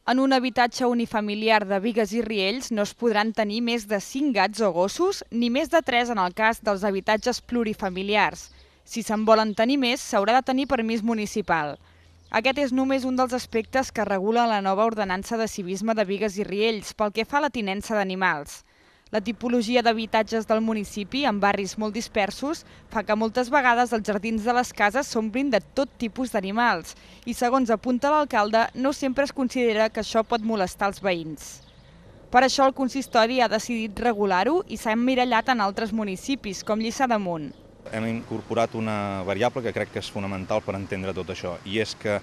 En un habitatge unifamiliar de Bigues i Riells no es podran tenir més de 5 gats o gossos, ni més de 3 en el cas dels habitatges plurifamiliars. Si se'n volen tenir més, s'haurà de tenir permís municipal. Aquest és només un dels aspectes que regula la nova ordenança de civisme de Bigues i Riells pel que fa a la tinença d'animals. La tipologia d'habitatges del municipi, en barris molt dispersos, fa que moltes vegades els jardins de les cases s'omplin de tot tipus d'animals i, segons apunta l'alcalde, no sempre es considera que això pot molestar els veïns. Per això el consistori ha decidit regular-ho i s'ha emmirallat en altres municipis, com Lliçà d'Amunt. Hem incorporat una variable que crec que és fonamental per entendre tot això, i és que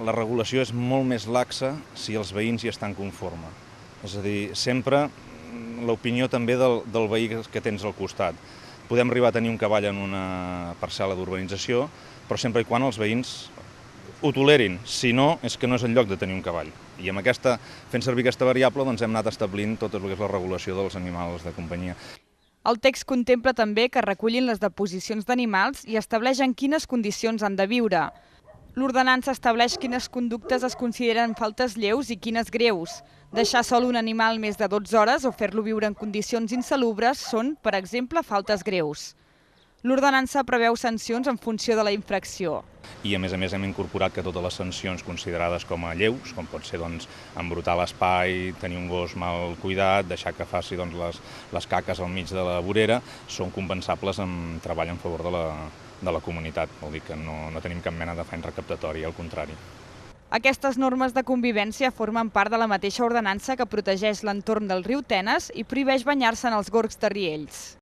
la regulació és molt més laxa si els veïns hi estan conformes. És a dir, sempre l'opinió també del veí que tens al costat. Podem arribar a tenir un cavall en una parcel·la d'urbanització, però sempre i quan els veïns ho tolerin. Si no, és que no és el lloc de tenir un cavall. I amb fent servir aquesta variable doncs hem anat establint tot el que és la regulació dels animals de companyia. El text contempla també que recullin les deposicions d'animals i estableix en quines condicions han de viure. L'ordenança estableix quines conductes es consideren faltes lleus i quines greus. Deixar sol un animal més de 12 hores o fer-lo viure en condicions insalubres són, per exemple, faltes greus. L'ordenança preveu sancions en funció de la infracció. I a més hem incorporat que totes les sancions considerades com a lleus, com pot ser embrutar l'espai, tenir un gos mal cuidat, deixar que faci les caques al mig de la vorera, són compensables amb treball en favor de la comunitat. Vol dir que no tenim cap mena d'afany recaptatori, al contrari. Aquestes normes de convivència formen part de la mateixa ordenança que protegeix l'entorn del riu Tenes i prohibeix banyar-se en els gorgs de Riells.